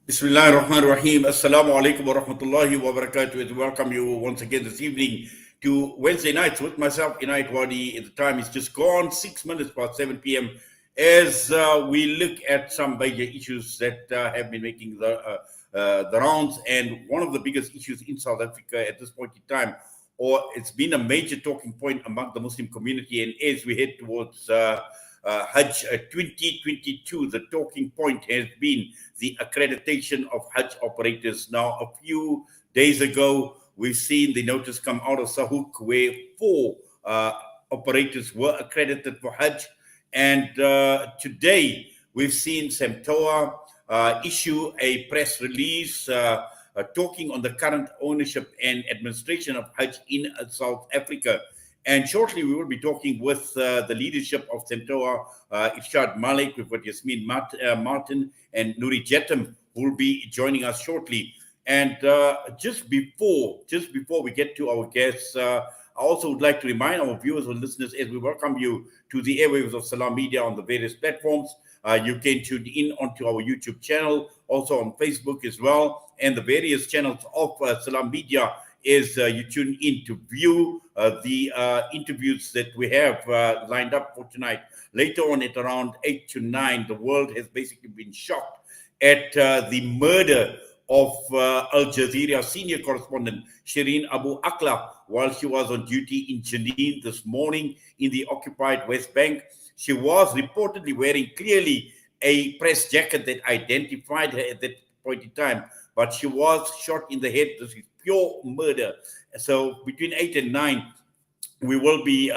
Bismillah ar-Rahman ar-Rahim. Assalamu alaikum wa rahmatullahi wa barakatuh. We welcome you once again this evening to Wednesday nights with myself, Inayet. The time is just gone, 6 minutes past 7 p.m. As we look at some major issues that have been making the rounds. And one of the biggest issues in South Africa at this point in time, or it's been a major talking point among the Muslim community. And as we head towards Hajj 2022, the talking point has been the accreditation of Hajj operators. Now, a few days ago, we've seen the notice come out of Sahuk where 4 operators were accredited for Hajj. And today, we've seen SAMTOA issue a press release talking on the current ownership and administration of Hajj in South Africa. And shortly, we will be talking with the leadership of SAMTOA, Irshad Malek. We've got Yasmine Martin and Nuri Jhetam, who will be joining us shortly. And just before we get to our guests, I also would like to remind our viewers and listeners, as we welcome you to the airwaves of Salam Media on the various platforms. You can tune in onto our YouTube channel, also on Facebook as well, and the various channels of Salam Media is you tune in to view the interviews that we have lined up for tonight. Later on at around 8 to 9, the world has basically been shocked at the murder of Al Jazeera senior correspondent Shireen Abu Akleh while she was on duty in Jenin this morning in the occupied West Bank. She was reportedly wearing clearly a press jacket that identified her at that point in time, but she was shot in the head. This is pure murder. So between 8 and 9, we will be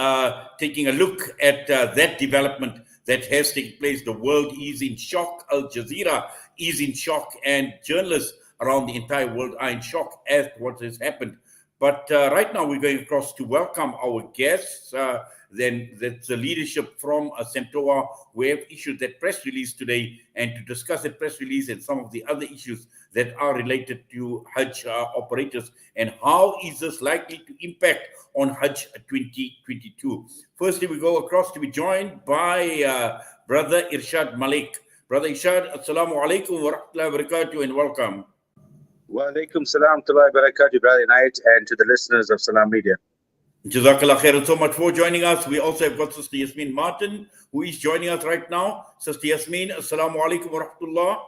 taking a look at that development that has taken place. The world is in shock. Al Jazeera is in shock, and journalists around the entire world are in shock at what has happened. But right now, we're going across to welcome our guests. Then that's the leadership from SAMTOA, who have issued that press release today, and to discuss that press release and some of the other issues that are related to Hajj operators and how is this likely to impact on Hajj 2022. Firstly, we go across to be joined by Brother Irshad Malek. Brother Irshad, Assalamu alaikum wa rahmatullahi wa barakatuh, and welcome. Wa alaikum salam wa barakatuh, Brother Inayet, and to the listeners of Salam Media. Jazakallah khairan so much for joining us. We also have got Sister Yasmine Martin, who is joining us right now. Sister Yasmine, Assalamu alaikum wa rahmatullah.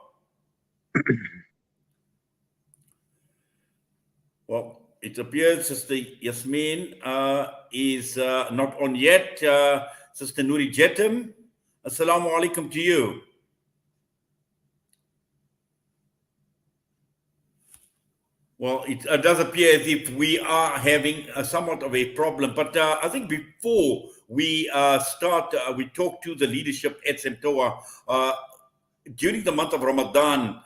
Well, it appears Sister Yasmine is not on yet. Sister Nuri Jhetam, Assalamu alaikum to you. Well, it does appear as if we are having somewhat of a problem. But I think before we start, we talk to the leadership at SAMTOA. During the month of Ramadan,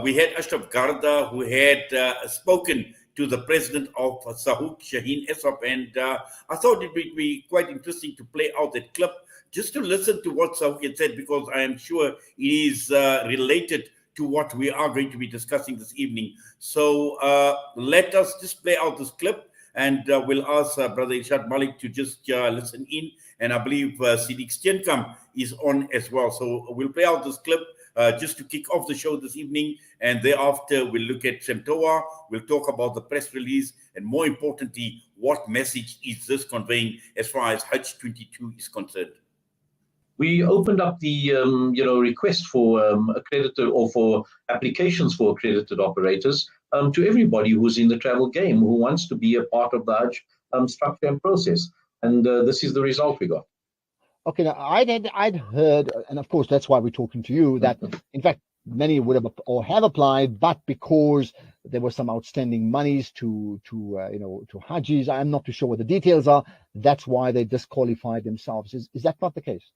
we had Ashraf Garda, who had spoken to the president of Sahuk, Shaheen Esop, and I thought it would be quite interesting to play out that clip just to listen to what Sahuk had said, because I am sure it is related to what we are going to be discussing this evening. So let us just play out this clip, and we'll ask Brother Irshad Malik to just listen in. And I believe Siddiq Steenkamp is on as well. So we'll play out this clip just to kick off the show this evening. And thereafter, we'll look at SAMTOA. We'll talk about the press release. And more importantly, what message is this conveying as far as Hajj 22 is concerned? We opened up the request for accredited or for applications for accredited operators to everybody who's in the travel game, who wants to be a part of the Hajj structure and process. And this is the result we got. Okay, now I'd heard, and of course that's why we're talking to you, that in fact many would have or have applied, but because there were some outstanding monies to Hajjis, I'm not too sure what the details are. That's why they disqualified themselves. Is that not the case?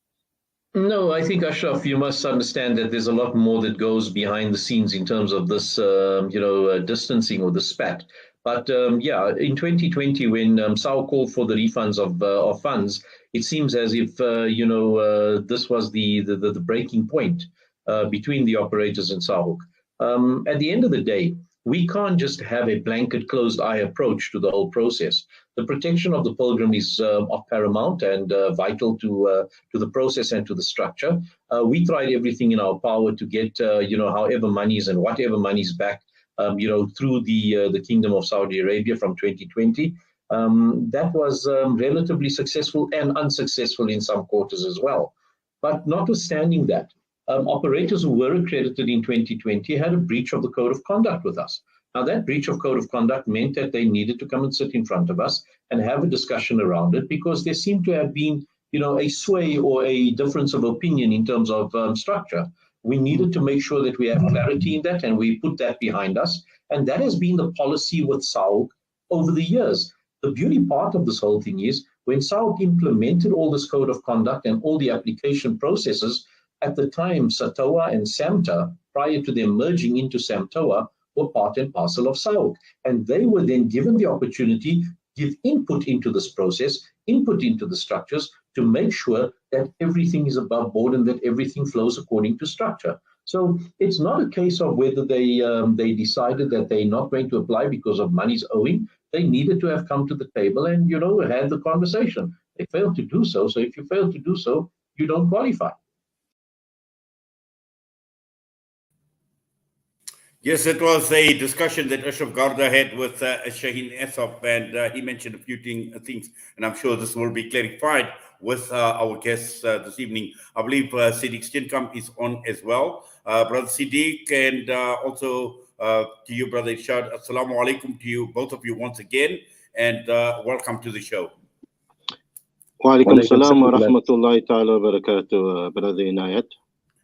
No, I think, Ashraf, you must understand that there's a lot more that goes behind the scenes in terms of this, distancing or the spat. But in 2020, when SAO called for the refunds of funds, it seems as if this was the breaking point between the operators and SAHUK. At the end of the day, We can't just have a blanket closed eye approach to the whole process. The protection of the pilgrim is of paramount and vital to the process and to the structure. We tried everything in our power to get however monies and whatever monies back through the Kingdom of Saudi Arabia from 2020. That was relatively successful and unsuccessful in some quarters as well. But notwithstanding that, operators who were accredited in 2020 had a breach of the code of conduct with us. Now, that breach of code of conduct meant that they needed to come and sit in front of us and have a discussion around it, because there seemed to have been, a sway or a difference of opinion in terms of structure. We needed to make sure that we have clarity in that, and we put that behind us. And that has been the policy with SAOC over the years. The beauty part of this whole thing is when SAOC implemented all this code of conduct and all the application processes, at the time, SAMTOA and SAMTA, prior to them merging into SAMTOA, were part and parcel of SAOC. And they were then given the opportunity to give input into this process, input into the structures, to make sure that everything is above board and that everything flows according to structure. So it's not a case of whether they decided that they're not going to apply because of money's owing. They needed to have come to the table and, had the conversation. They failed to do so. So if you fail to do so, you don't qualify. Yes, it was a discussion that Ashraf Garda had with Shaheen Esop, and he mentioned a few things, and I'm sure this will be clarified with our guests this evening. I believe Siddiq Stincombe is on as well. Brother Siddiq, and also to you, Brother Irshad, Assalamu alaikum to you, both of you once again, and welcome to the show. Wa alaikum salam wa rahmatullahi ta'ala wa barakatuh, Brother Inayet.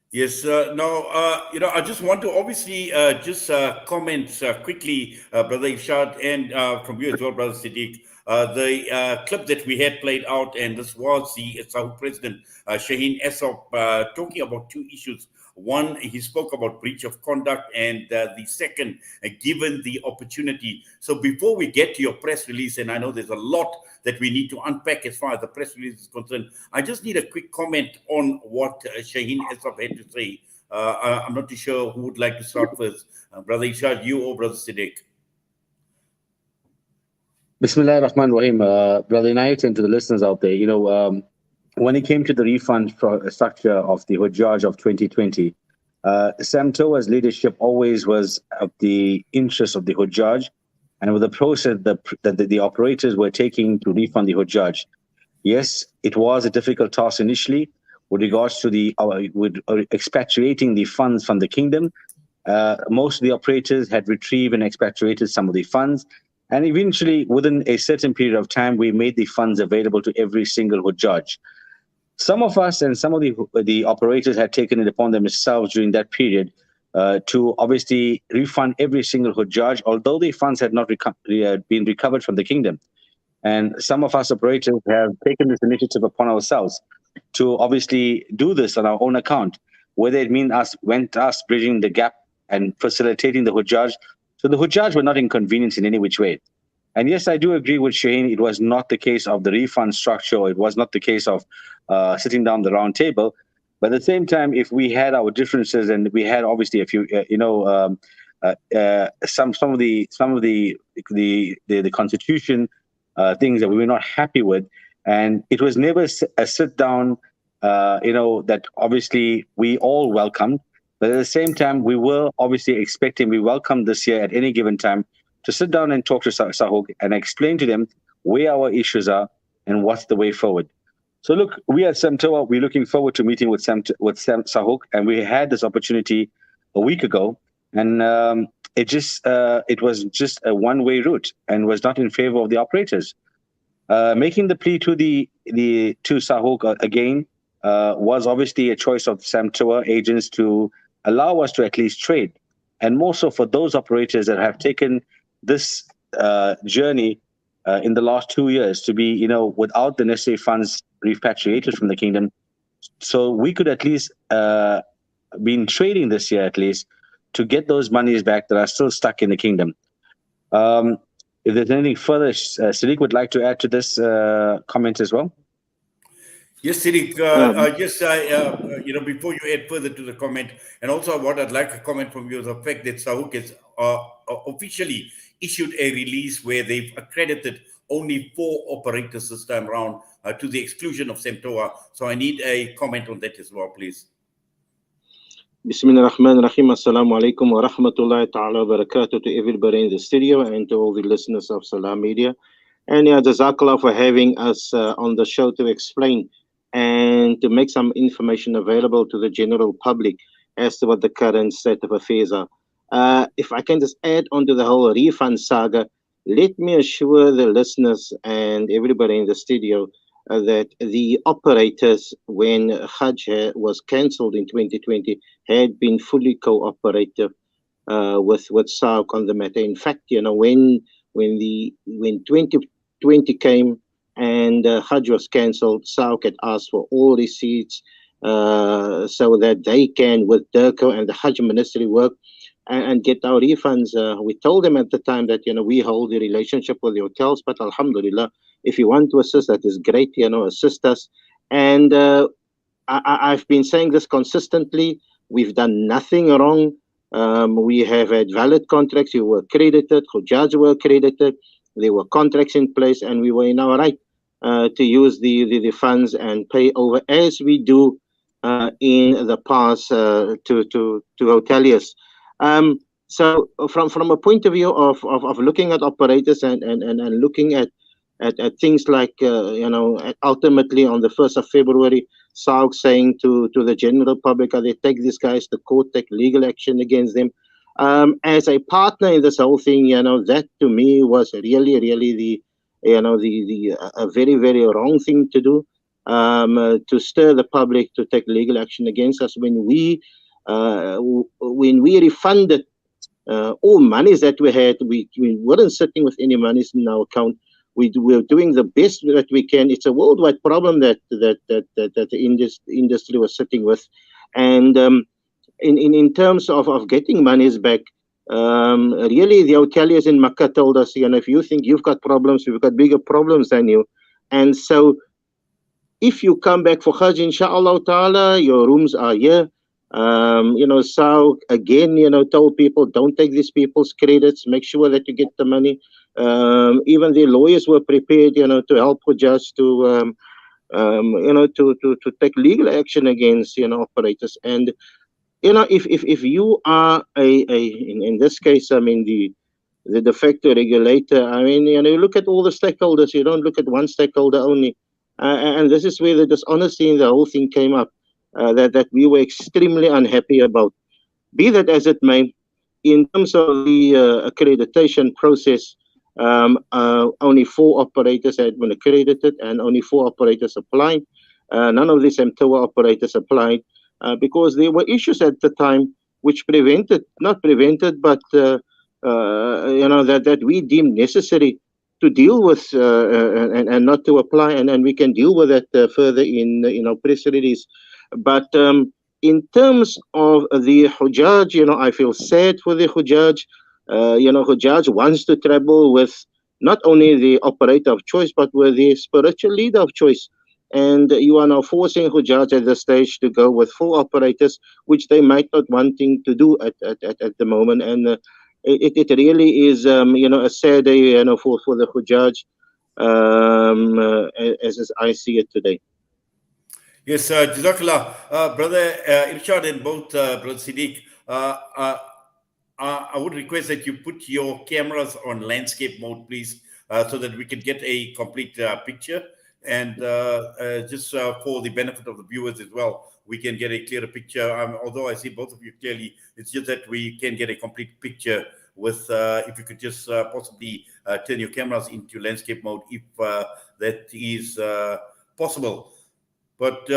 Yes, I just want to obviously just comment quickly, Brother Irshad, and from you as well, Brother Siddiq, the clip that we had played out, and this was the Saudi President Shaheen Esop talking about two issues. One, he spoke about breach of conduct, and the second, given the opportunity. So before we get to your press release, and I know there's a lot that we need to unpack as far as the press release is concerned, I just need a quick comment on what Shaheen Esop had to say. I'm not too sure who would like to start first. Brother Irshad, you or Brother Siddiq? Bismillah ar-Rahman ar-Rahim. Brother Inayet, and to the listeners out there, when it came to the refund structure of the Hajj of 2020, SAMTOA's leadership always was of the interest of the Hajj, and with the process that the operators were taking to refund the Hajj. Yes, it was a difficult task initially with regards to expatriating the funds from the kingdom. Most of the operators had retrieved and expatriated some of the funds, and eventually, within a certain period of time, we made the funds available to every single Hajj. Some of us and some of the operators had taken it upon themselves during that period to obviously refund every single Hajj, although the funds had not been recovered from the kingdom. And some of us operators have taken this initiative upon ourselves to obviously do this on our own account, whether it means us bridging the gap and facilitating the Hajj. So the Hajj were not inconvenienced in any which way. And yes, I do agree with Shaheen. It was not the case of the refund structure. Or it was not the case of sitting down the round table. But at the same time, if we had our differences, and we had obviously a few, some of the constitution things that we were not happy with, and it was never a sit down, that obviously we all welcomed. But at the same time, we were obviously expecting, we welcomed this year at any given time to sit down and talk to SAOC and explain to them where our issues are and what's the way forward. So look, we at SAMTOA, we're looking forward to meeting with SAOC, and we had this opportunity a week ago, and it was just a one-way route and was not in favor of the operators. Making the plea to to SAOC again was obviously a choice of SAMTOA agents to allow us to at least trade, and more so for those operators that have taken this journey in the last 2 years to be, without the necessary funds repatriated from the kingdom. So we could at least been trading this year at least to get those monies back that are still stuck in the kingdom. If there's anything further, Siddiq would like to add to this comment as well. Yes, Siddiq, before you add further to the comment, and also what I'd like a comment from you is the fact that Sauk has officially issued a release where they've accredited only 4 operators this time around, to the exclusion of SAMTOA. So I need a comment on that as well, please. Bismillah ar-Rahman ar-Rahim. Assalamu alaikum wa rahmatullahi ta'ala wa barakatuh to everybody in the studio and to all the listeners of Salam Media. And Jazakallah for having us on the show to explain and to make some information available to the general public as to what the current state of affairs are. If I can just add on to the whole refund saga, let me assure the listeners and everybody in the studio that the operators, when Hajj was cancelled in 2020, had been fully cooperative with SAUK on the matter. In fact, when 2020 came and Hajj was cancelled, SAUK had asked for all receipts so that they can, with DIRCO and the Hajj Ministry, work and get our refunds. We told them at the time that we hold the relationship with the hotels, but Alhamdulillah, if you want to assist, that is great. Assist us. And I've been saying this consistently. We've done nothing wrong. We have had valid contracts. We were accredited. Hujjaj were accredited. There were contracts in place, and we were in our right to use the funds and pay over as we do in the past to hoteliers. So from a point of view of looking at operators and looking at things like ultimately on the 1st of February, SAUK saying to the general public, they take these guys to court, take legal action against them. As a partner in this whole thing, that to me was really the a very, very wrong thing to do, to stir the public to take legal action against us when we refunded all monies that we had. We weren't sitting with any monies in our account. We're doing the best that we can. It's a worldwide problem that the industry was sitting with, and in terms of getting monies back, really the hoteliers in Makkah told us, if you think you've got problems, we've got bigger problems than you. And so if you come back for Hajj, inshallah ta'ala, your rooms are here. SAUK again, told people, don't take these people's credits, make sure that you get the money. Even the lawyers were prepared, to help Hujjaj to take legal action against, operators. And, if you are in this case, the de facto regulator, you look at all the stakeholders, you don't look at one stakeholder only. And this is where the dishonesty in the whole thing came up, that we were extremely unhappy about. Be that as it may, in terms of the accreditation process, only 4 operators had been accredited and only 4 operators applied. None of the SAMTOA operators applied because there were issues at the time which not prevented, but that we deemed necessary to deal with and not to apply, and we can deal with that further in our press release. But in terms of the Hujjaj, I feel sad for the Hujjaj. Hujjaj wants to travel with not only the operator of choice, but with the spiritual leader of choice. And you are now forcing Hujjaj at this stage to go with 4 operators, which they might not wanting to do at the moment. And it really is, a sad day, for the Hujjaj, as I see it today. Yes, Jazakallah. Brother Irshad and both Brother Siddiq, I would request that you put your cameras on landscape mode, please, so that we can get a complete picture. And just for the benefit of the viewers as well, we can get a clearer picture. Although I see both of you clearly, it's just that we can get a complete picture with, if you could just possibly turn your cameras into landscape mode, if that is possible. But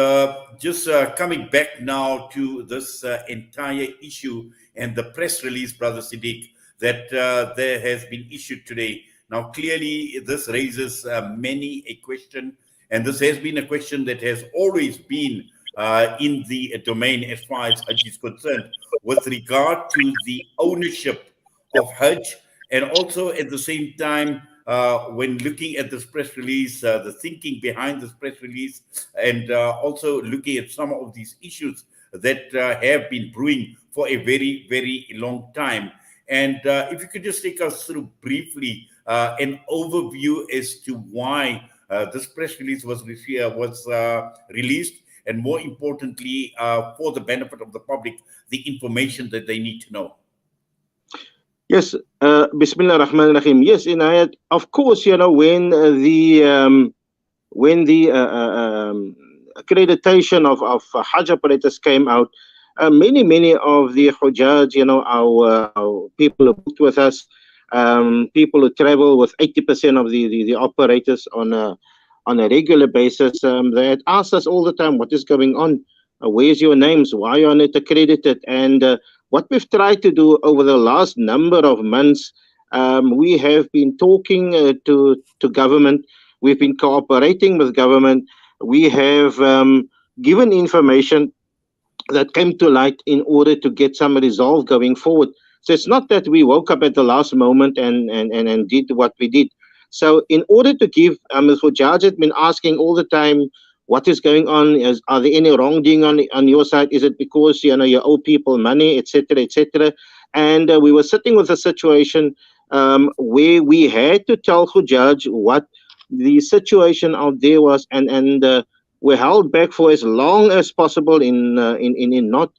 just coming back now to this entire issue and the press release, Brother Siddiq, that there has been issued today. Now, clearly, this raises many a question, and this has been a question that has always been in the domain as far as Hajj is concerned, with regard to the ownership of Hajj, and also at the same time, when looking at this press release, the thinking behind this press release, and also looking at some of these issues that have been brewing for a very, very long time. And if you could just take us through briefly an overview as to why this press release was released, and more importantly, for the benefit of the public, the information that they need to know. Yes, Bismillah Rahman Rahim. Yes, Inayet. Of course, when the accreditation of Hajj operators came out, many of the Hujjaj, our people who booked with us, people who travel with 80% of the operators on a regular basis, they had asked us all the time, what is going on? Where's your names? Why are you not accredited? And what we've tried to do over the last number of months, we have been talking to government. We've been cooperating with government. We have given information that came to light in order to get some resolve going forward. So it's not that we woke up at the last moment and did what we did. So in order to give, for Judge had been asking all the time, what is going on? Are there any wrongdoing on your side? Is it because you owe people money, etc., etc.? And we were sitting with a situation where we had to tell Judge what the situation out there was, and we're held back for as long as possible in not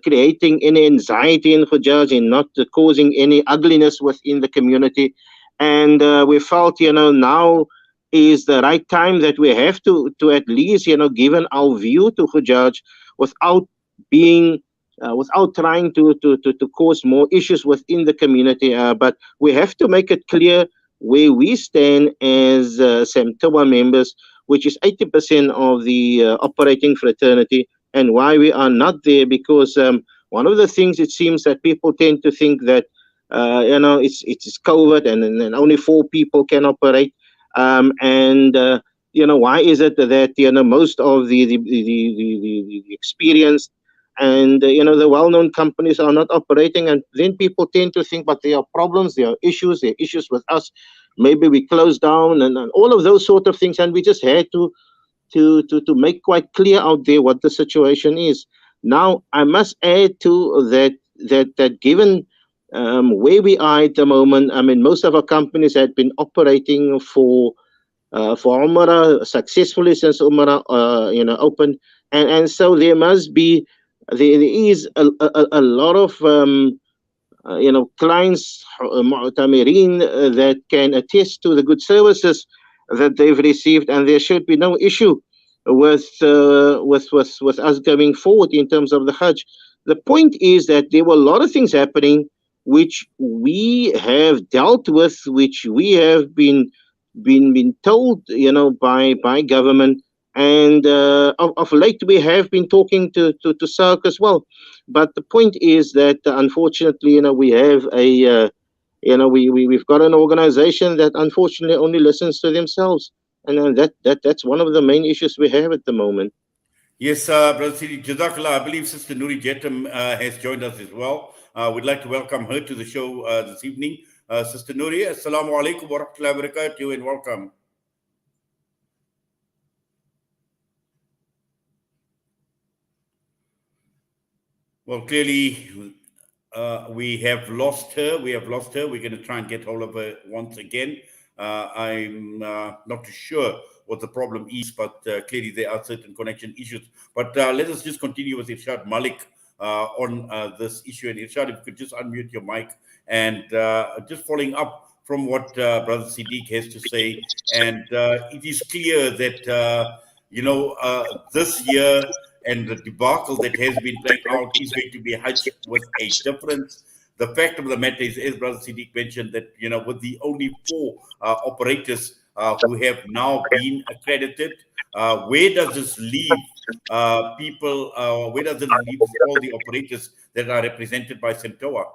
creating any anxiety in Hujjaj, in not causing any ugliness within the community. And we felt, now is the right time that we have to at least, given our view to Hujjaj without being, without trying to cause more issues within the community. But we have to make it clear where we stand as SAMTOA members, which is 80% of the operating fraternity, and why we are not there, because one of the things it seems that people tend to think that it's COVID and only 4 people can operate, and why is it that most of the experienced and the well-known companies are not operating, and then people tend to think, but there are problems, there are issues with us. Maybe we close down and all of those sort of things, and we just had to make quite clear out there what the situation is. Now, I must add to that given where we are at the moment, I mean, most of our companies had been operating for Umrah successfully since Umrah opened, and so there is a lot of clients, Mu'tamirin, that can attest to the good services that they've received, and there should be no issue with us going forward in terms of the Hajj. The point is that there were a lot of things happening which we have dealt with, which we have been told, by government, and of late we have been talking to SARC as well. But the point is that unfortunately, we have we've got an organization that unfortunately only listens to themselves, and that's one of the main issues we have at the moment. Yes, Brother Sidi, Jazakallah. I believe Sister Nuri Jhetam has joined us as well. We'd like to welcome her to the show this evening. Sister Nuri, Assalamu alaikum wa rahmatullahi wa barakatuh, and welcome. Well, clearly, we have lost her. We're going to try and get hold of her once again. I'm not too sure what the problem is, but clearly there are certain connection issues. But let us just continue with Irshad Malek on this issue. And Irshad, if you could just unmute your mic, and just following up from what Brother Siddiq has to say. And it is clear that, this year and the debacle that has been playing out is going to be Hajj with a difference. The fact of the matter is, as Brother Siddiq mentioned, that, with the only 4 operators who have now been accredited, where does this leave people? Where does it leave all the operators that are represented by SAMTOA?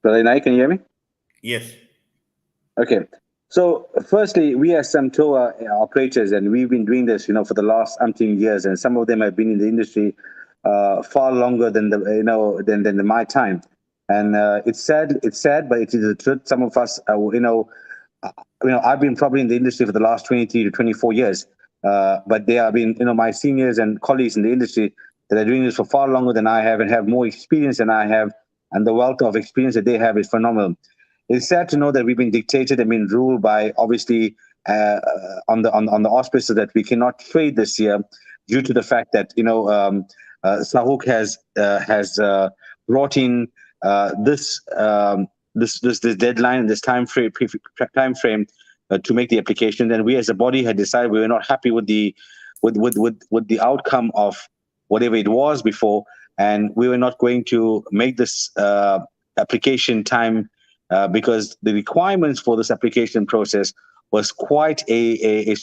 Brother Inayet, can you hear me? Yes. Okay. So firstly, we as SAMTOA operators, and we've been doing this, for the last umpteen years, and some of them have been in the industry far longer than than my time. And it's sad, but it is the truth. Some of us, I've been probably in the industry for the last 23 to 24 years, but there have been, my seniors and colleagues in the industry that are doing this for far longer than I have and have more experience than I have, and the wealth of experience that they have is phenomenal. It's sad to know that we've been dictated and been ruled by, obviously, on the auspices that we cannot trade this year due to the fact that Sahuk has brought in this deadline, this time frame to make the application. And we as a body had decided we were not happy with the outcome of whatever it was before, and we were not going to make this application time because the requirements for this application process was quite a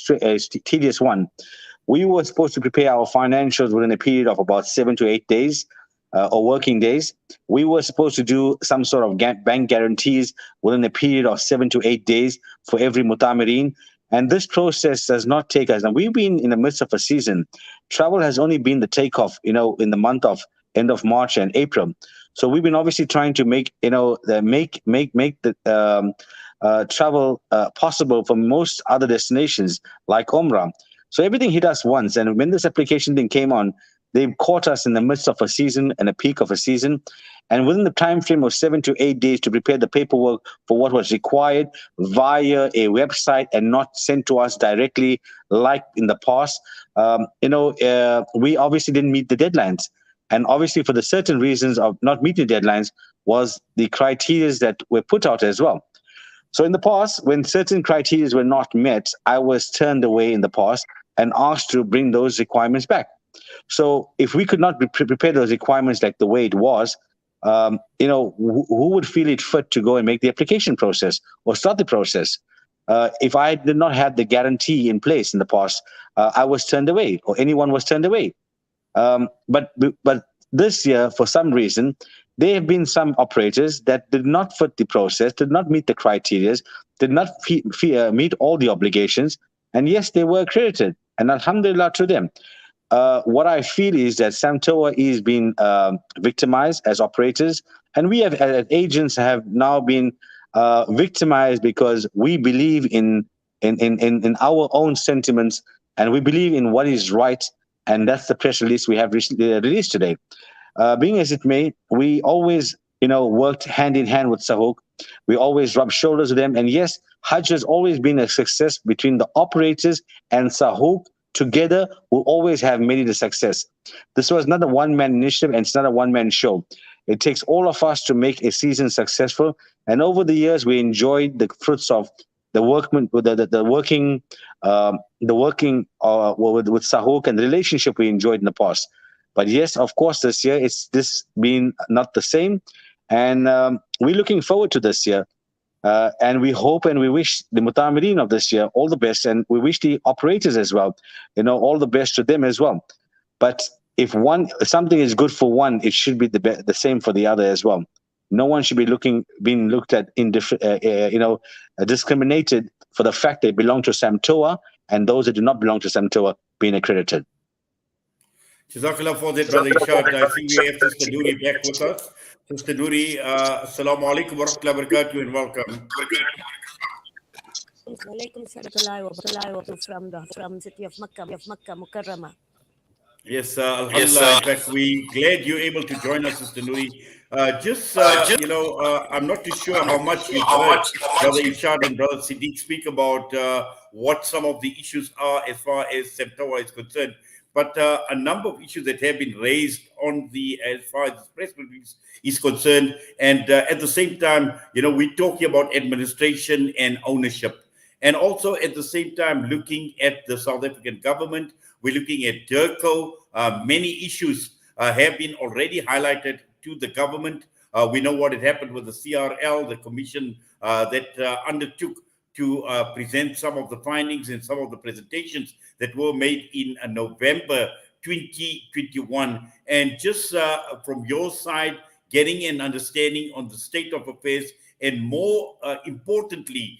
tedious one. We were supposed to prepare our financials within a period of about 7 to 8 days or working days. We were supposed to do some sort of bank guarantees within a period of 7 to 8 days for every mutamirin. And this process does not take us. And we've been in the midst of a season. Travel has only been the takeoff, in the month of end of March and April. So we've been obviously trying to make the travel possible for most other destinations like Umrah. So everything hit us once. And when this application thing came on, they caught us in the midst of a season and a peak of a season. And within the time frame of 7 to 8 days to prepare the paperwork for what was required via a website and not sent to us directly like in the past, we obviously didn't meet the deadlines. And obviously for the certain reasons of not meeting deadlines was the criteria that were put out as well. So in the past, when certain criteria were not met, I was turned away in the past and asked to bring those requirements back. So if we could not prepare those requirements like the way it was, who would feel it fit to go and make the application process or start the process? If I did not have the guarantee in place in the past, I was turned away, or anyone was turned away. But this year, for some reason, there have been some operators that did not fit the process, did not meet the criteria, did not meet all the obligations, and yes, they were accredited, and alhamdulillah to them. What I feel is that SAMTOA is being victimized as operators, and we as agents have now been victimized because we believe in our own sentiments, and we believe in what is right, and that's the press release we have released today. Being as it may, we always worked hand in hand with Sahuk. We always rubbed shoulders with them, and yes, Hajj has always been a success between the operators and Sahuk. Together, we'll always have made it a success. This was not a one-man initiative, and it's not a one-man show. It takes all of us to make a season successful. And over the years, we enjoyed the fruits of the working with Sahuk and the relationship we enjoyed in the past. But yes, of course, this year it's been not the same, and we're looking forward to this year. And we hope and we wish the Mutamirin of this year all the best, and we wish the operators as well, all the best to them as well. But if something is good for one, it should be the same for the other as well. No one should be being looked at discriminated for the fact they belong to SAMTOA, and those that do not belong to SAMTOA being accredited. Jazakallah for that, Brother Irshad. I think we have Sister Nuri back with us. Sister Nuri, Assalamu alaikum wa rahmatullahi wa barakatuh, and welcome. From the city of Makkah, Mukarramah. Yes, alhamdulillah. In fact, we're glad you're able to join us, Sister Nuri. I'm not too sure how much you've heard Brother Irshad and Brother Siddiq speak about what some of the issues are as far as SAMTOA is concerned. But a number of issues that have been raised as far as the press release is concerned. And at the same time, we're talking about administration and ownership. And also at the same time, looking at the South African government, we're looking at DIRCO. Many issues have been already highlighted to the government. We know what had happened with the CRL, the commission that undertook to present some of the findings and some of the presentations that were made in November 2021. And just from your side, getting an understanding on the state of affairs, and more importantly,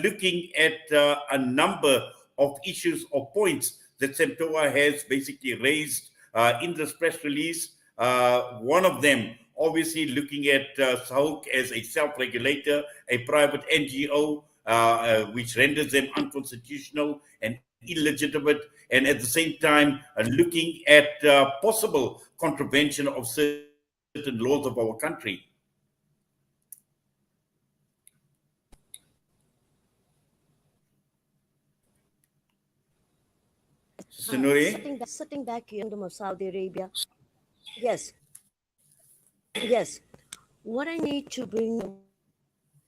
looking at a number of issues or points that SAMTOA has basically raised in this press release. One of them obviously looking at SAUK as a self-regulator, a private NGO, which renders them unconstitutional and illegitimate, and at the same time looking at possible contravention of certain laws of our country. Sitting back here in the Kingdom of Saudi Arabia, yes, yes. What I need to bring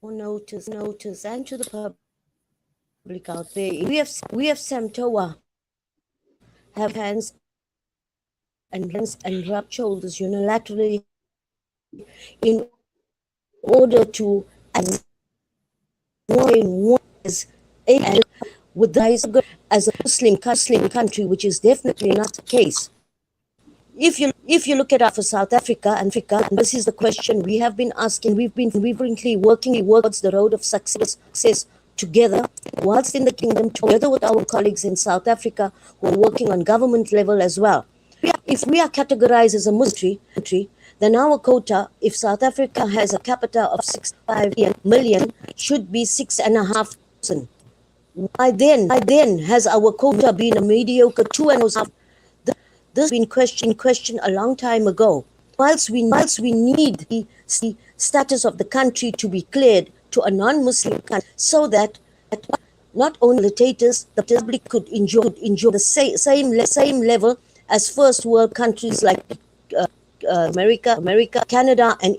more notice and to the public out there, we have SAMTOA have hands and rub shoulders unilaterally in order to as a with the as a Muslim country, which is definitely not the case. If you look at for South Africa, and this is the question we have been asking, we've been fervently working towards the road of success together, whilst in the kingdom, together with our colleagues in South Africa who are working on government level as well. If we are categorized as a Muslim country, then our quota, if South Africa has a capita of 65 million, should be 6,500. Why then has our quota been a mediocre 2.5? This has been questioned a long time ago. Whilst we need the status of the country to be cleared to a non-Muslim country, so that not only the public could enjoy the same level as first world countries like America, Canada, and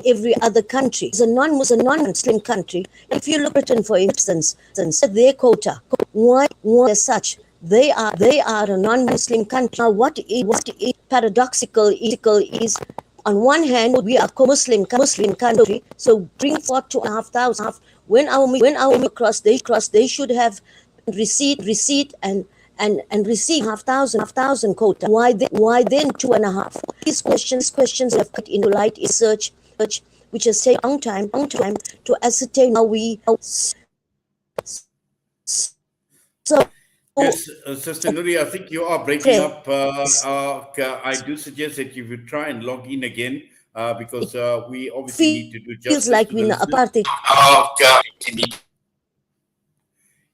every other country. It's a non-Muslim country. If you look at Britain, for instance, their quota, why as such? They are a non-Muslim country. Now, what is paradoxical is, on one hand, we are a Muslim country, so bring forth 2,500. When our cross, they should have receipt and receive 5,000 quota. Why then 2.5? These questions have put into light research, which has taken a long time to ascertain how we. So. Yes, Sister Nuri, I think you are breaking up. I do suggest that you would try and log in again because we obviously need to do justice. Feels like we're in apartheid.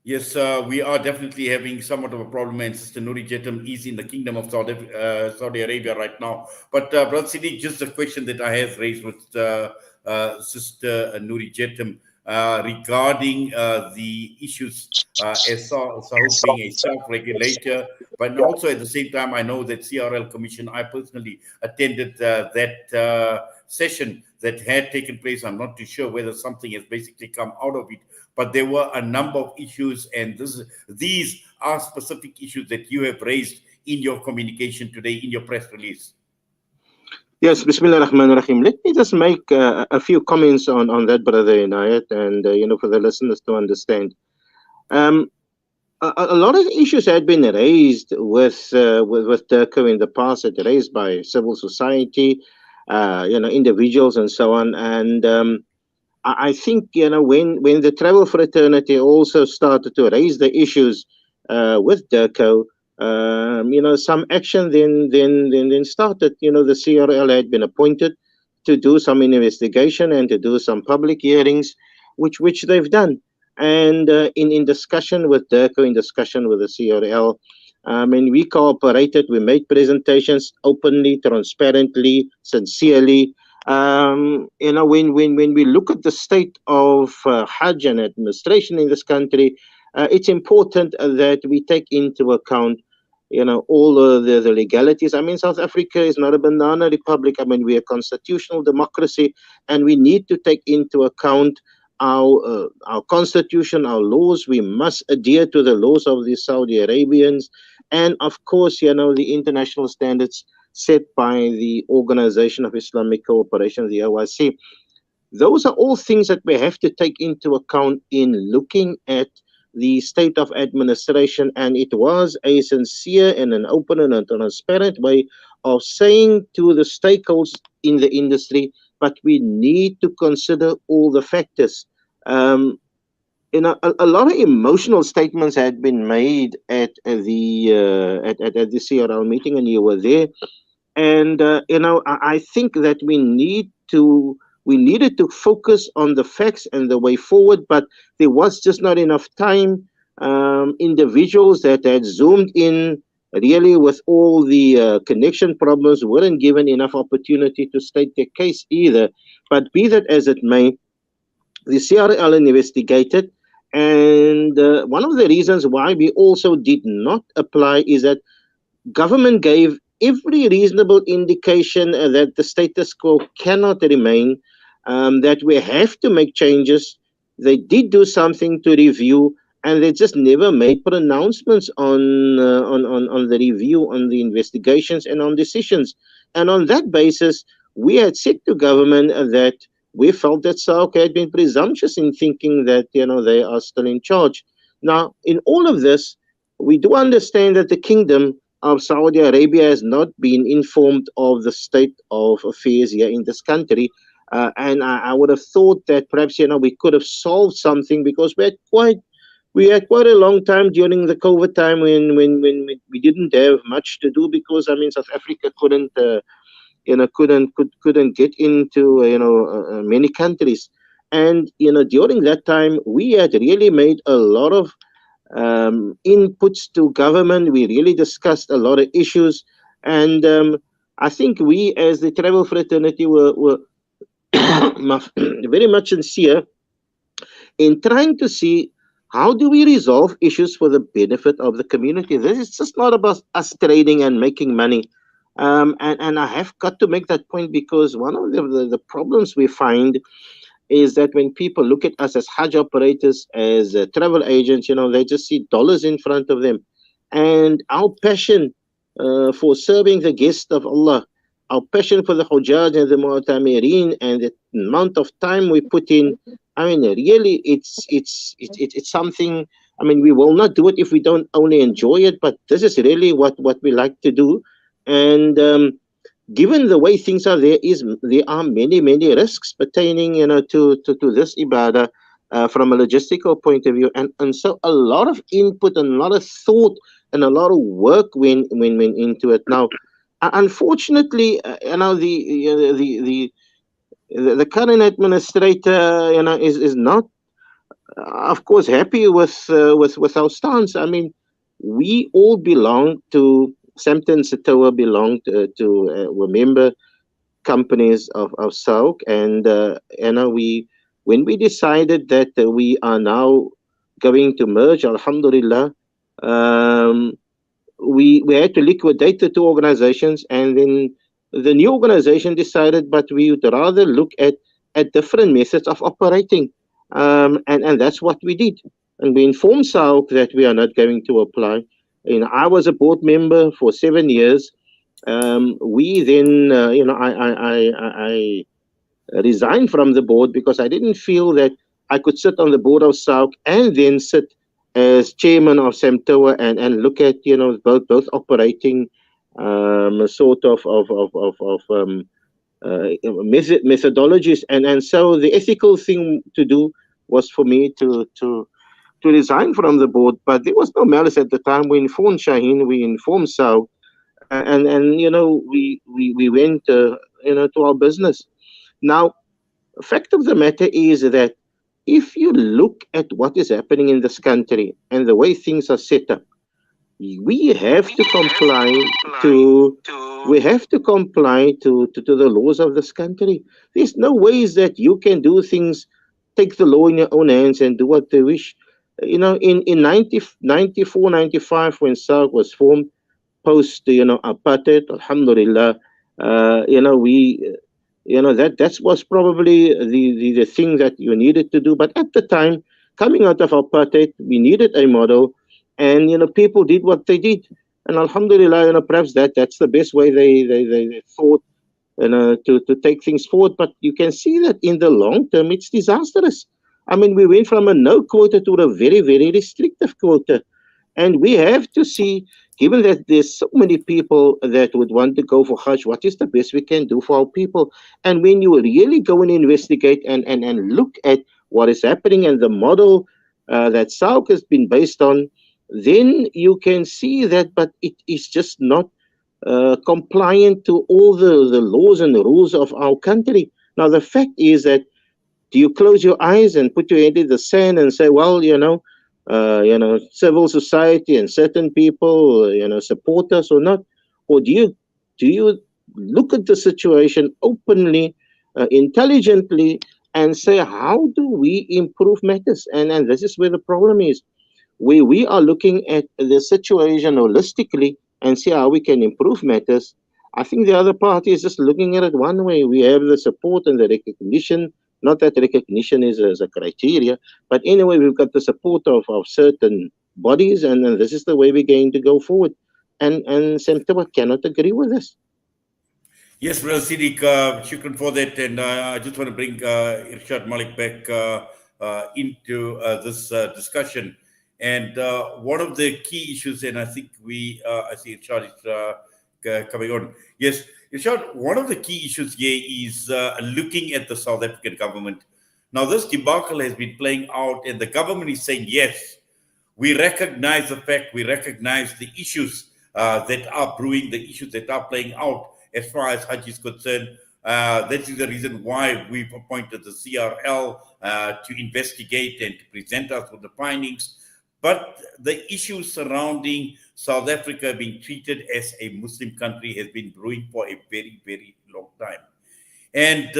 Yes, we are definitely having somewhat of a problem, and Sister Nuri Jhetam is in the Kingdom of Saudi Arabia right now. But Brother Siddiq, just a question that I have raised with Sister Nuri Jhetam regarding the issues as Saud being a self-regulator, but also at the same time, I know that CRL Commission, I personally attended that session that had taken place. I'm not too sure whether something has basically come out of it, but there were a number of issues, and these are specific issues that you have raised in your communication today, in your press release. Yes, Bismillah ar-Rahman ar-Rahim. Let me just make a few comments on that, Brother Inayet, and for the listeners to understand. A lot of issues had been raised with Turco in the past, raised by civil society, individuals and so on. And I think when the travel fraternity also started to raise the issues with Turco, some action then started. The CRL had been appointed to do some investigation and to do some public hearings, which they've done. And in discussion with DIRCO, in discussion with the CRL, we cooperated. We made presentations openly, transparently, sincerely. When we look at the state of Hajj and administration in this country, it's important that we take into account all the legalities. South Africa is not a banana republic. We're a constitutional democracy, and we need to take into account our constitution, our laws. We must adhere to the laws of the Saudi Arabians, and of course, the international standards set by the Organization of Islamic Cooperation, the OIC. Those are all things that we have to take into account in looking at the state of administration, and it was a sincere and an open and a transparent way of saying to the stakeholders in the industry, but we need to consider all the factors. a lot of emotional statements had been made at the CRL meeting, and you were there. And I think that we needed to focus on the facts and the way forward, but there was just not enough time. Individuals that had zoomed in really with all the connection problems weren't given enough opportunity to state their case either. But be that as it may, the CRL investigated, and one of the reasons why we also did not apply is that government gave every reasonable indication that the status quo cannot remain, that we have to make changes. They did do something to review, and they just never made pronouncements on the review, on the investigations, and on decisions. And on that basis, we had said to government that we felt that SAUK had been presumptuous in thinking that they are still in charge. Now, in all of this, we do understand that the kingdom of Saudi Arabia has not been informed of the state of affairs here in this country. And I would have thought that perhaps we could have solved something, because we had quite a long time during the COVID time when we didn't have much to do, because South Africa couldn't get into many countries. And during that time we had really made a lot of inputs to government. We really discussed a lot of issues, and I think we as the travel fraternity were very much sincere in trying to see how do we resolve issues for the benefit of the community. This is just not about us trading and making money. And I have got to make that point, because one of the problems we find is that when people look at us as Hajj operators, as travel agents, they just see dollars in front of them. And our passion for serving the guest of Allah, our passion for the Hujjaj and the Mu'tamirin, and the amount of time we put in, really, it's something. We will not do it if we don't only enjoy it, but this is really what we like to do. And given the way things are, there are many risks pertaining to this ibadah from a logistical point of view, and so a lot of input and a lot of thought and a lot of work went into it. Now, unfortunately, the current administrator is not, of course, happy with our stance. We all belong to SAMTOA, belonged to were member companies of SAUK, and when we decided that we are now going to merge, alhamdulillah, we had to liquidate the two organizations, and then the new organization decided, but we would rather look at different methods of operating, and that's what we did. And we informed SAUK that we are not going to apply. I was a board member for 7 years. We then, I resigned from the board because I didn't feel that I could sit on the board of SAUK and then sit as chairman of SAMTOA and look at both operating sort of methodologies, and so the ethical thing to do was for me to resign from the board. But there was no malice at the time. We informed Shaheen, we informed SAUK, and we went to our business. Now, the fact of the matter is that if you look at what is happening in this country and the way things are set up, we have to comply to the laws of this country. There's no ways that you can do things, take the law in your own hands and do what they wish. In 94, 95, when SAUK was formed, post apartheid, alhamdulillah, that was probably the thing that you needed to do. But at the time, coming out of apartheid, we needed a model, and people did what they did, and alhamdulillah, perhaps that's the best way they thought to take things forward. But you can see that in the long term, it's disastrous. We went from a no quota to a very, very restrictive quota. And we have to see, given that there's so many people that would want to go for Hajj, what is the best we can do for our people? And when you really go and investigate and look at what is happening and the model that SAUK has been based on, then you can see that, but it is just not compliant to all the laws and the rules of our country. Now, the fact is that, do you close your eyes and put your head in the sand and say, well, civil society and certain people, support us or not? Or do you look at the situation openly, intelligently, and say, how do we improve matters? And this is where the problem is. We are looking at the situation holistically and see how we can improve matters. I think the other party is just looking at it one way. We have the support and the recognition. Not that recognition is a criteria, but anyway, we've got the support of certain bodies, and this is the way we're going to go forward. And SAMTOA cannot agree with this. Yes, Brother Siddiq, shukran for that. And I just want to bring Irshad Malek back into this discussion. And one of the key issues, and I think I see Irshad is coming on. Yes, Irshad, one of the key issues here is looking at the South African government. Now, this debacle has been playing out, and the government is saying, yes, we recognize the fact, we recognize the issues that are brewing, the issues that are playing out as far as Hajj is concerned. That is the reason why we've appointed the CRL to investigate and to present us with the findings. But the issues surrounding South Africa being treated as a Muslim country has been brewing for a very, very long time. And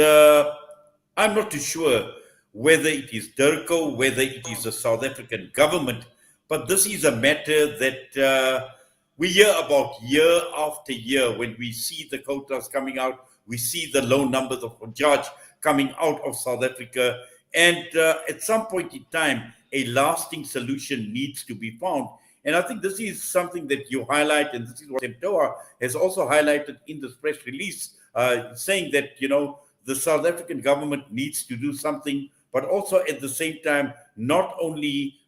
I'm not too sure whether it is DIRCO, whether it is the South African government, but this is a matter that we hear about year after year. When we see the quotas coming out, we see the low numbers of Hajj coming out of South Africa. And at some point in time, a lasting solution needs to be found. And I think this is something that you highlight, and this is what SAMTOA has also highlighted in this press release, saying that, the South African government needs to do something, but also at the same time, not only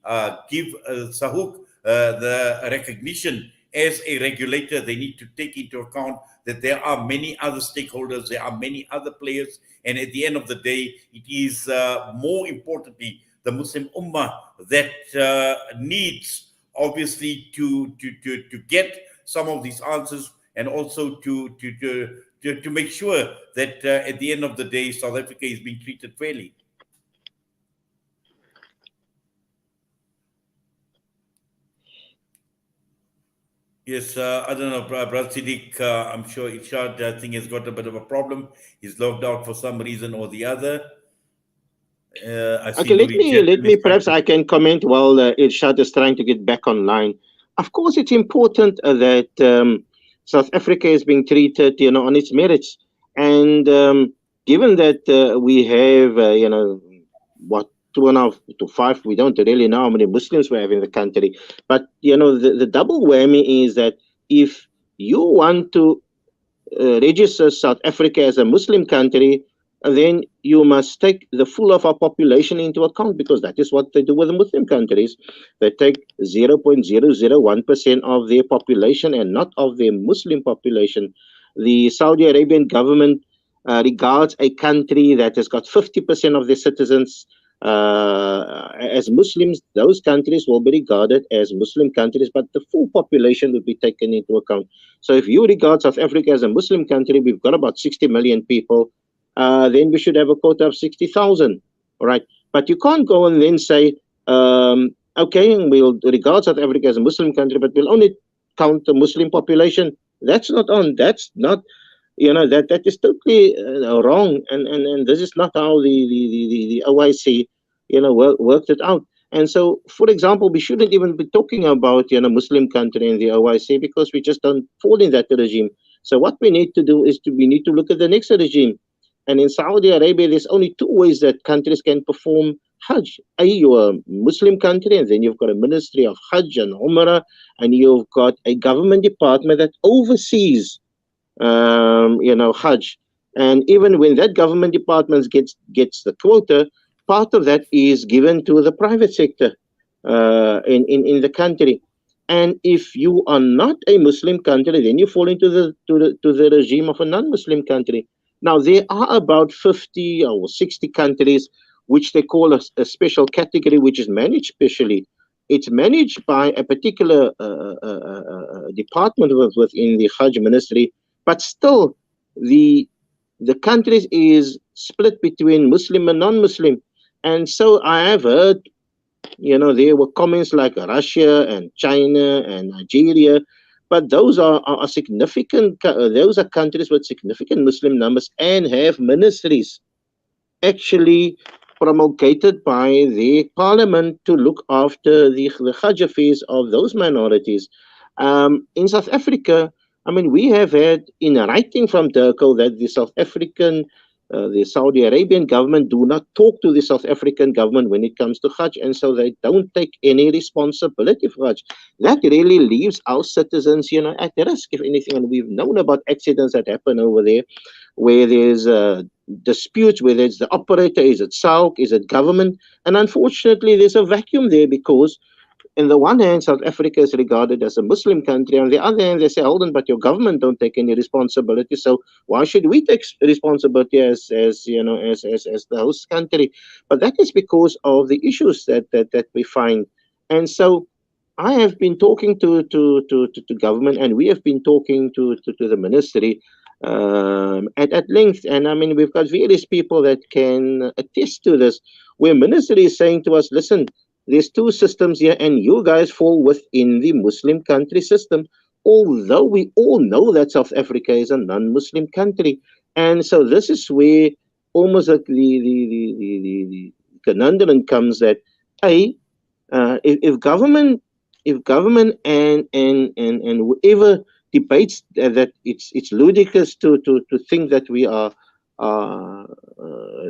give SAUK the recognition as a regulator, they need to take into account that there are many other stakeholders, there are many other players, and at the end of the day, it is more importantly the Muslim Ummah that needs, obviously, to get some of these answers, and also to make sure that at the end of the day, South Africa is being treated fairly. Yes, I don't know, Brother Siddiq, I'm sure Irshad, I think, has got a bit of a problem. He's logged out for some reason or the other. Okay, let me perhaps I can comment while Irshad is trying to get back online. Of course, it's important that South Africa is being treated, on its merits. And given that we have, 2.5 to 5, we don't really know how many Muslims we have in the country. But, the double whammy is that if you want to register South Africa as a Muslim country, then you must take the full of our population into account, because that is what they do with the Muslim countries. They take 0.001% of their population and not of their Muslim population. The Saudi Arabian government regards a country that has got 50% of their citizens as Muslims. Those countries will be regarded as Muslim countries, but the full population will be taken into account. So if you regard South Africa as a Muslim country, we've got about 60 million people, then we should have a quota of 60,000, right? But you can't go and then say, okay, we'll regard South Africa as a Muslim country, but we'll only count the Muslim population. That's not that is totally wrong, and this is not how the OIC worked it out. And so, for example, we shouldn't even be talking about Muslim country in the OIC, because we just don't fall in that regime. So what we need to do is we need to look at the next regime. And in Saudi Arabia, there's only two ways that countries can perform Hajj. You're a Muslim country, and then you've got a Ministry of Hajj and Umrah, and you've got a government department that oversees Hajj. And even when that government department gets the quota, part of that is given to the private sector in the country. And if you are not a Muslim country, then you fall into the regime of a non-Muslim country. Now, there are about 50 or 60 countries which they call a special category, which is managed specially. It's managed by a particular department within the Hajj ministry, but still the country is split between Muslim and non-Muslim. And so I have heard, there were comments like Russia and China and Nigeria, but those are significant. Those are countries with significant Muslim numbers and have ministries actually promulgated by the parliament to look after the Hajj affairs of those minorities. In South Africa, we have had in writing from Turkey that the South African, the Saudi Arabian government do not talk to the South African government when it comes to Hajj, and so they don't take any responsibility for Hajj. That really leaves our citizens, at risk, if anything. And we've known about accidents that happen over there, where there's disputes, whether it's the operator, is it SAUK, is it government? And unfortunately, there's a vacuum there because, on the one hand, South Africa is regarded as a Muslim country. On the other hand, they say, hold on, but your government don't take any responsibility. So why should we take responsibility as the host country? But that is because of the issues that we find. And so I have been talking to government, and we have been talking to the ministry at length. And we've got various people that can attest to this, where ministry is saying to us, listen, there's two systems here, and you guys fall within the Muslim country system, although we all know that South Africa is a non-Muslim country. And so this is where almost like the conundrum comes that, if government and whoever debates that it's ludicrous to think that we are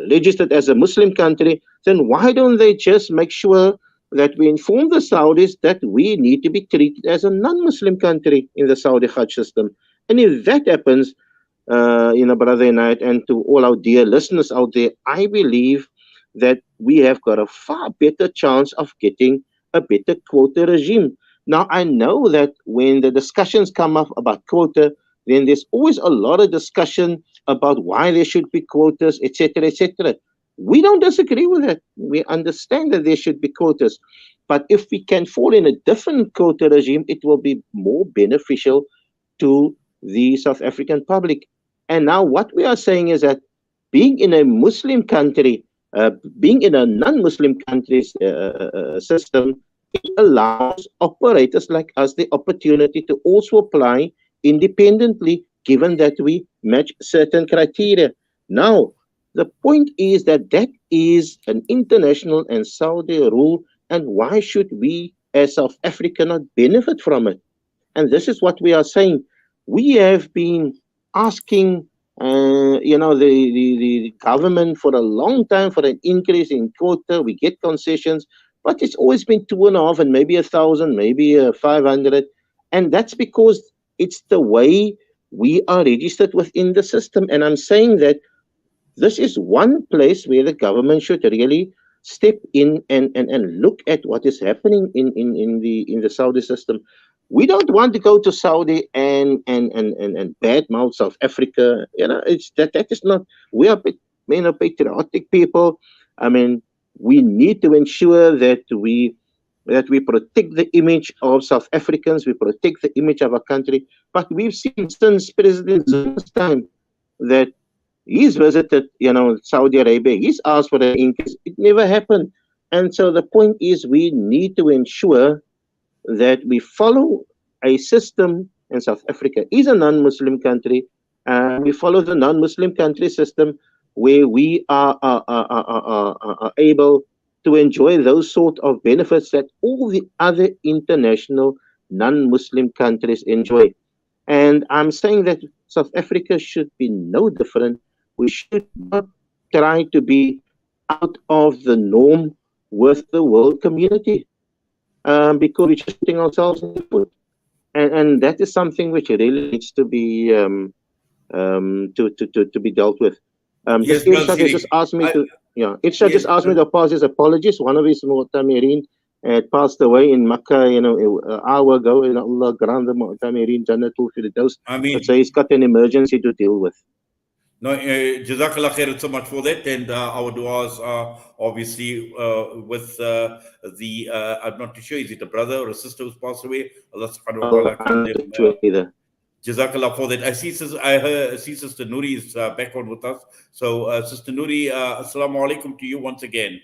registered as a Muslim country, then why don't they just make sure that we inform the Saudis that we need to be treated as a non-Muslim country in the Saudi Hajj system? And if that happens, Brother Inayet, and to all our dear listeners out there, I believe that we have got a far better chance of getting a better quota regime. Now, I know that when the discussions come up about quota, then there's always a lot of discussion about why there should be quotas, etc., etc. We don't disagree with that. We understand that there should be quotas. But if we can fall in a different quota regime, it will be more beneficial to the South African public. And now what we are saying is that being in a Muslim country, being in a non-Muslim country's system, it allows operators like us the opportunity to also apply independently, given that we match certain criteria. Now, the point is that is an international and Saudi rule, and why should we as South Africa not benefit from it? And this is what we are saying. We have been asking the government for a long time for an increase in quota. We get concessions, but it's always been 2.5 and maybe 1,000, maybe 500. And that's because it's the way we are registered within the system. And I'm saying that this is one place where the government should really step in and look at what is happening in the Saudi system. We don't want to go to Saudi and badmouth South Africa. It's that is not. We are patriotic people. We need to ensure that we protect the image of South Africans. We protect the image of our country. But we've seen since President Zuma's time that he's visited, Saudi Arabia. He's asked for an increase. It never happened. And so the point is, we need to ensure that we follow a system, and South Africa is a non-Muslim country. We follow the non-Muslim country system where we are able to enjoy those sort of benefits that all the other international non-Muslim countries enjoy. And I'm saying that South Africa should be no different. We should not try to be out of the norm with the world community, because we're just putting ourselves in the foot. And that is something which really needs to be to be dealt with. Yes, Irshad just asked me Irshad just asked me to pass his apologies. One of his mu'tamirin had passed away in Makkah, an hour ago. And Allah grant the mu'tamirin Jannatul Firdaus. So he's got an emergency to deal with. No, Jazakallah khair so much for that. And our du'as are obviously with I'm not too sure, is it a brother or a sister who's passed away? Allah subhanahu wa ta'ala keep them. Jazakallah for that. I see Sister Nuri is back on with us. So, Sister Nuri, assalamu alaikum to you once again.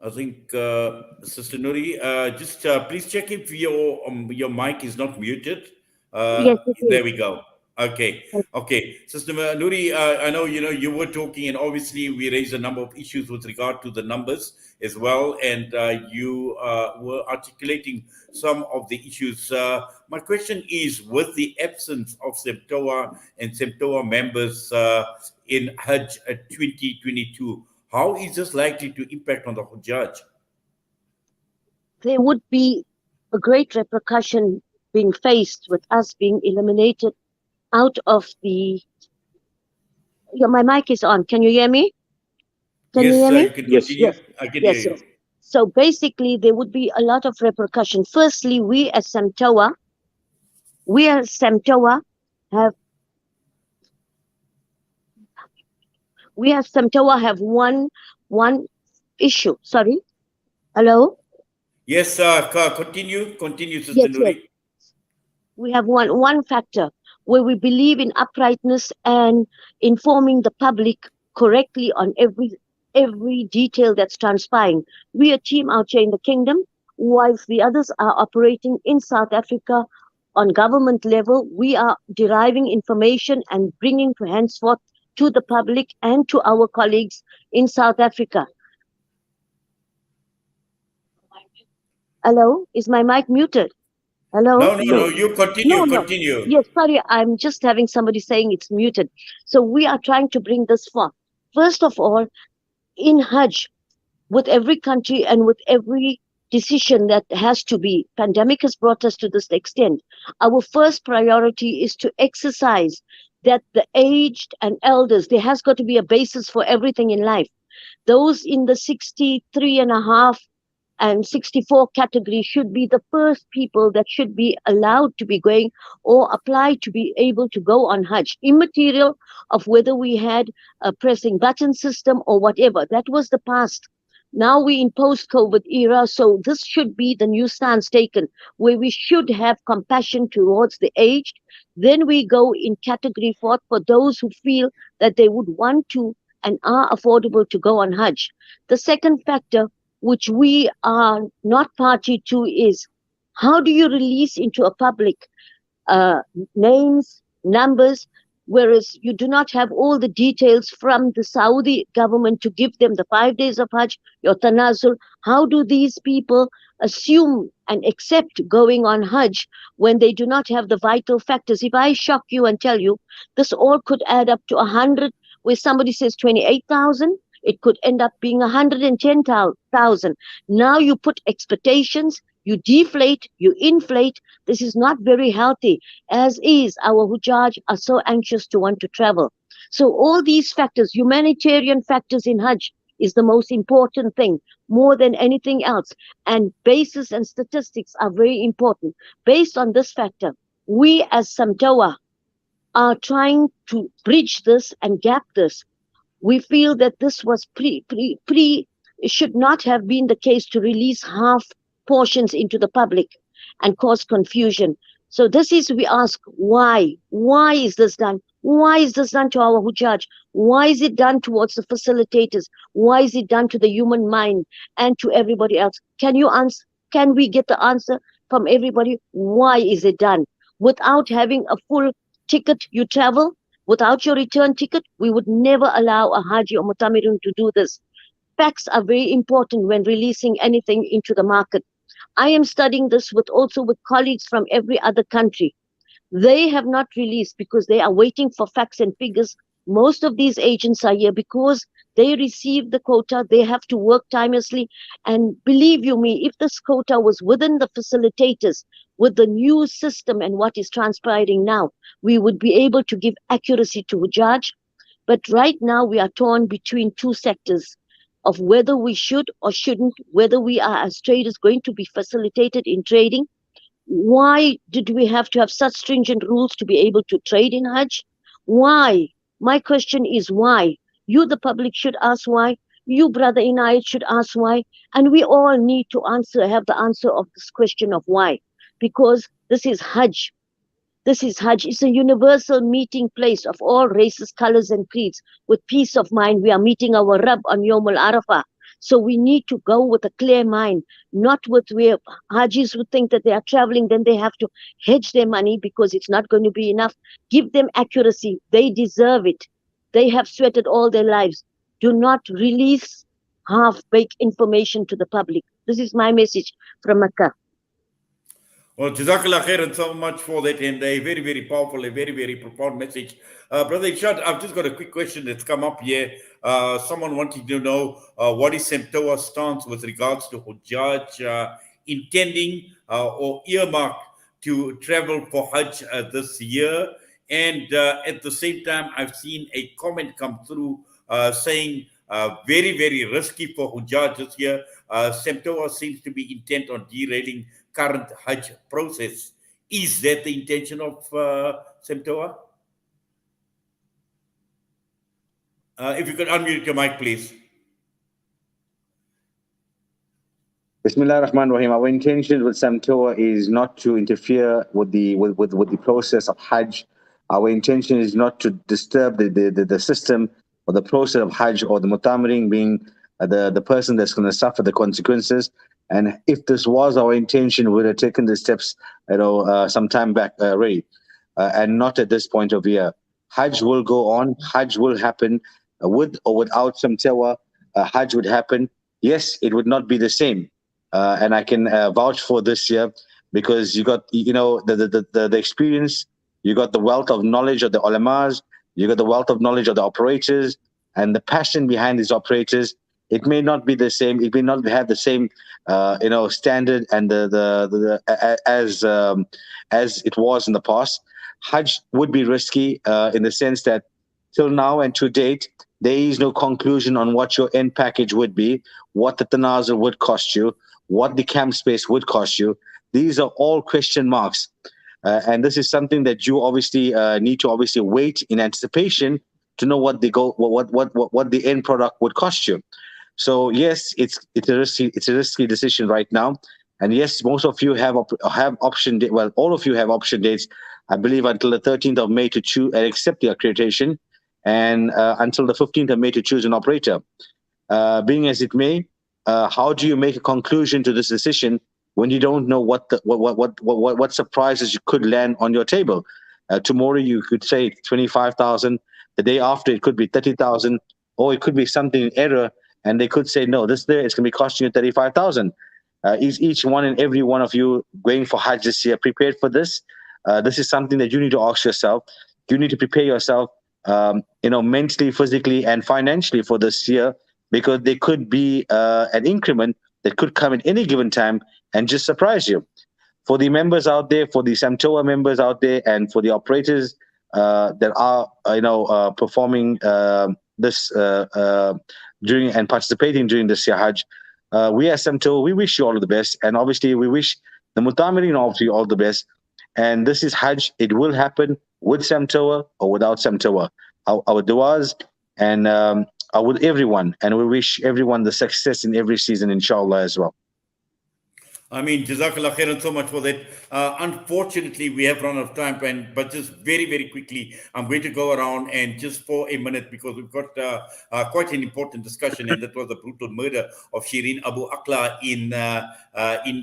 I think, Sister Nuri, just please check if your mic is not muted. Yes, it is. There we go. Okay. Sister Nuri, I know, you were talking, and obviously we raised a number of issues with regard to the numbers as well, and you were articulating some of the issues. My question is, with the absence of SAMTOA and SAMTOA members in Hajj 2022, how is this likely to impact on the Hujjaj? There would be a great repercussion being faced with us being eliminated out of the... Yeah, my mic is on. Can you hear me? Can you hear me? You can continue. Yes. I can Yes, hear you. yes. So basically, there would be a lot of repercussion. Firstly, we as SAMTOA have one issue. Sorry. Hello? Yes, continue, Sister Yes, Nuri. yes. We have one factor where we believe in uprightness and informing the public correctly on every detail that's transpiring. We are a team out here in the kingdom, whilst the others are operating in South Africa on government level. We are deriving information and bringing to henceforth to the public and to our colleagues in South Africa. Hello, is my mic muted? Hello? No, you continue, continue. Yes, sorry, I'm just having somebody saying it's muted. So we are trying to bring this forth. First of all, in Hajj, with every country and with every decision that has to be, pandemic has brought us to this extent. Our first priority is to exercise that the aged and elders, there has got to be a basis for everything in life. Those in the 63.5 and 64 category should be the first people that should be allowed to be going or apply to be able to go on Hajj, immaterial of whether we had a pressing button system or whatever. That was the past. Now we in post-COVID era, so this should be the new stance taken, where we should have compassion towards the aged. Then we go in category 4 for those who feel that they would want to and are affordable to go on Hajj. The second factor, which we are not party to, is how do you release into a public names, numbers, whereas you do not have all the details from the Saudi government to give them the 5 days of Hajj, your tanazul. How do these people assume and accept going on Hajj when they do not have the vital factors? If I shock you and tell you this all could add up to 100, where somebody says 28,000, it could end up being 110,000. Now you put expectations, you deflate, you inflate. This is not very healthy, as is our Hujjaj are so anxious to want to travel. So all these factors, humanitarian factors in Hajj is the most important thing, more than anything else. And basis and statistics are very important. Based on this factor, we as SAMTOA are trying to bridge this and gap this. We feel that this was it should not have been the case to release half portions into the public and cause confusion. So this is, we ask, why? Why is this done? Why is this done to our Hujjaj? Why is it done towards the facilitators? Why is it done to the human mind and to everybody else? Can you answer? Can we get the answer from everybody? Why is it done? Without having a full ticket, you travel. Without your return ticket, we would never allow a Haji or Mutamirun to do this. Facts are very important when releasing anything into the market. I am studying this also with colleagues from every other country. They have not released because they are waiting for facts and figures. Most of these agents are here because they receive the quota. They have to work tirelessly. And believe you me, if this quota was within the facilitators, with the new system and what is transpiring now, we would be able to give accuracy to Hujjaj. But right now we are torn between two sectors of whether we should or shouldn't, whether we are as traders going to be facilitated in trading, Why did we have to have such stringent rules to be able to trade in Hajj? Why? My question is why? You, the public, should ask why. You, Brother Inayet, should ask why. And we all need to have the answer of this question of why. Because this is Hajj. This is Hajj. It's a universal meeting place of all races, colors, and creeds. With peace of mind, we are meeting our Rabb on Yawm al-Arafah. So we need to go with a clear mind, not with where Hajis would think that they are traveling, then they have to hedge their money because it's not going to be enough. Give them accuracy. They deserve it. They have sweated all their lives. Do not release half-baked information to the public. This is my message from Makkah. Well, Jazakallah khairan so much for that, and a very, very powerful, a very, very profound message. Brother Irshad, I've just got a quick question that's come up here. Someone wanting to know what is SAMTOA's stance with regards to Hujjaj intending or earmark to travel for Hajj this year. And at the same time, I've seen a comment come through saying very, very risky for Hujjaj this year. SAMTOA seems to be intent on derailing current Hajj process. Is that the intention of SAMTOA? If you could unmute your mic, please. Bismillah ar-Rahman ar-Rahim. Our intention with SAMTOA is not to interfere with the process of Hajj. Our intention is not to disturb the system or the process of Hajj, or the Mutamirin being the person that's going to suffer the consequences. And if this was our intention, we would have taken the steps, some time back already, and not at this point of year. Hajj will go on. Hajj will happen with or without SAMTOA. Hajj would happen. Yes, it would not be the same, and I can vouch for this year, because you got the experience, you got the wealth of knowledge of the ulamas, you got the wealth of knowledge of the operators, and the passion behind these operators. It may not be the same. It may not have the same, standard and as it was in the past. Hajj would be risky in the sense that till now and to date, there is no conclusion on what your end package would be, what the tanazir would cost you, what the camp space would cost you. These are all question marks, and this is something that you obviously need to wait in anticipation to know what the end product would cost you. So yes, it's a risky decision right now, and yes, most of you have option date. Well, all of you have option dates, I believe, until the 13th of May to choose and accept the accreditation, and until the 15th of May to choose an operator. Being as it may, how do you make a conclusion to this decision when you don't know what surprises you could land on your table? Tomorrow you could say 25,000. The day after it could be 30,000, or it could be something in error. And they could say, no, it's going to be costing you 35,000. Is each one and every one of you going for Hajj this year prepared for this? This is something that you need to ask yourself. You need to prepare yourself, mentally, physically, and financially for this year, because there could be an increment that could come at any given time and just surprise you. For the members out there, for the SAMTOA members out there, and for the operators that are, performing this during and participating during this year Hajj, we as SAMTOA, we wish you all the best, and obviously we wish the Mutamirin all the best. And this is Hajj. It will happen with SAMTOA or without SAMTOA. Our du'as and are with everyone, and we wish everyone the success in every season, inshallah, as well. I mean, Jazakallah khairan so much for that. Unfortunately, we have run out of time, but just very, very quickly, I'm going to go around and just for a minute, because we've got quite an important discussion, and that was the brutal murder of Shireen Abu Akleh in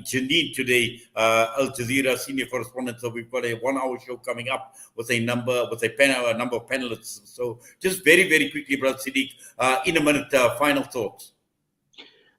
Jenin today. Al Jazeera senior correspondent. So we've got a 1-hour show coming up with a number of panelists. So just very, very quickly, Brother Siddiq, in a minute, final thoughts.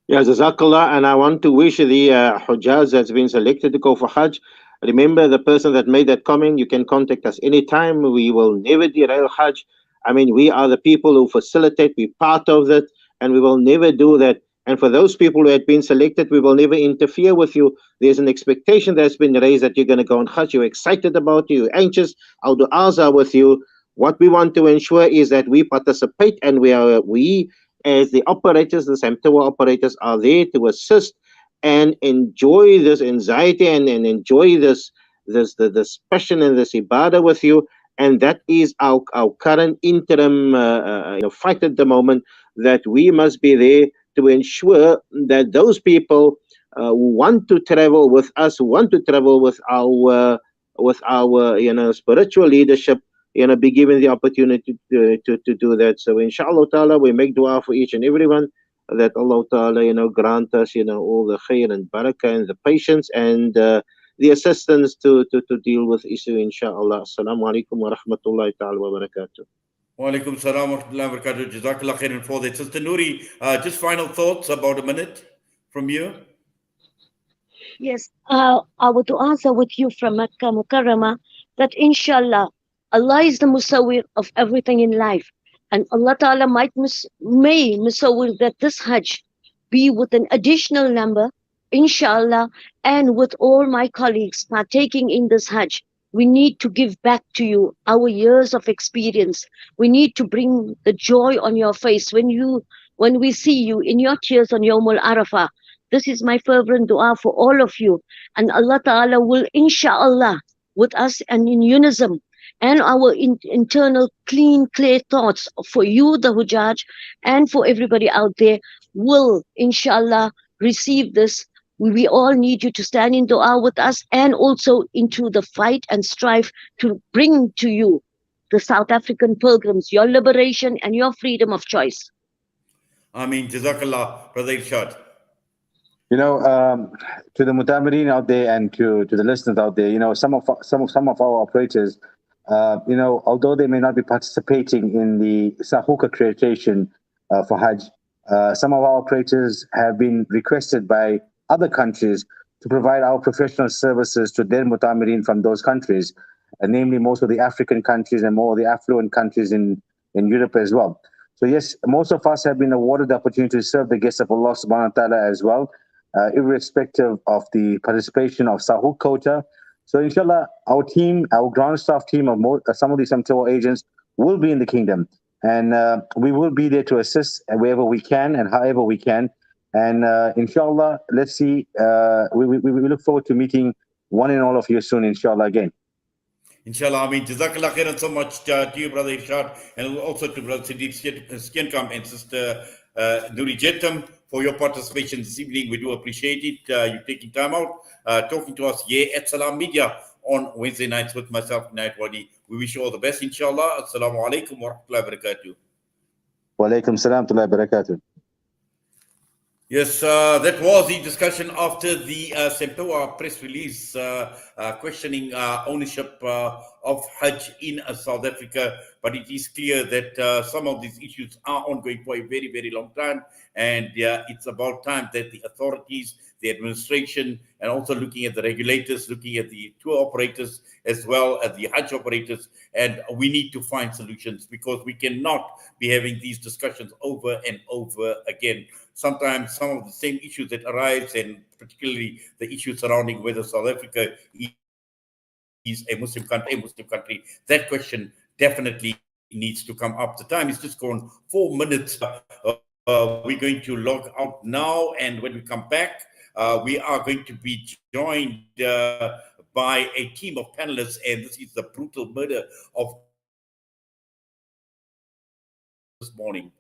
Yeah, Jazakallah, and I want to wish the Hujjaj that's been selected to go for Hajj. Remember, the person that made that comment, you can contact us anytime. We will never derail Hajj. I mean, we are the people who facilitate, we're part of that, and we will never do that. And for those people who had been selected, we will never interfere with you. There's an expectation that's been raised that you're going to go on Hajj. You're excited about it, you're anxious. Our du'as are with you. What we want to ensure is that we participate, and we as the operators, the SAMTOA operators, are there to assist and enjoy this anxiety and enjoy this passion and this ibadah with you. And that is our current interim fight at the moment, that we must be there to ensure that those people who want to travel with us, who want to travel with our spiritual leadership, be given the opportunity to do that. So inshallah ta'ala, we make dua for each and everyone, that Allah ta'ala, grant us, all the khair and barakah and the patience and the assistance to deal with issue, inshallah. Assalamu alaikum wa rahmatullahi ta'ala wa barakatuh. Wa alaikum salam wa rahmatullahi wa barakatuh. Jazakallah khairan for that. Sister Nuri, just final thoughts, about a minute from you. Yes, I want to answer with you from Makkah Mukarramah that inshallah, Allah is the Musawwir of everything in life. And Allah Ta'ala may Musawwir that this Hajj be with an additional number, inshallah, and with all my colleagues partaking in this Hajj. We need to give back to you our years of experience. We need to bring the joy on your face when we see you in your tears on Yawmul Arafah. This is my fervent dua for all of you. And Allah Ta'ala will, inshallah, with us and in unison, and our internal clean, clear thoughts for you, the Hujjaj, and for everybody out there, will, inshallah, receive this. We all need you to stand in dua with us, and also into the fight and strive to bring to you, the South African pilgrims, your liberation and your freedom of choice. Ameen. Jazakallah, Brother Irshad. To the Mutamirin out there and to the listeners out there, some of our operators, although they may not be participating in the Sahuk accreditation for Hajj, some of our operators have been requested by other countries to provide our professional services to their Mutamirin from those countries, namely most of the African countries and more of the affluent countries in Europe as well. So yes, most of us have been awarded the opportunity to serve the guests of Allah subhanahu wa ta'ala as well, irrespective of the participation of Sahuk quota. So inshallah, our team, our ground staff team of some of the SAMTOA agents will be in the kingdom. And we will be there to assist wherever we can and however we can. And inshallah, let's see, we look forward to meeting one and all of you soon, inshallah, again. Inshallah, Ameen. Jazakallah khairan so much to you, Brother Irshad, and also to Brother Siddiq Skinkam and Sister Nuri Jhetam for your participation this evening. We do appreciate it. You taking time out, talking to us here at Salam Media on Wednesday nights with myself, Inayet Wadi. We wish you all the best, inshallah. Assalamu alaikum wa rahmatullahi wa barakatuh. Wa alaikum salam wa barakatuh. Yes, that was the discussion after the SAMTOA press release questioning ownership of Hajj in South Africa. But it is clear that some of these issues are ongoing for a very, very long time. And it's about time that the authorities, the administration, and also looking at the regulators, looking at the tour operators, as well as the Hajj operators, and we need to find solutions, because we cannot be having these discussions over and over again. Sometimes some of the same issues that arise, and particularly the issues surrounding whether South Africa is a Muslim country, that question definitely needs to come up. The time is just gone 4 minutes. We're going to log out now, and when we come back, we are going to be joined by a team of panelists, and this is the brutal murder of this morning.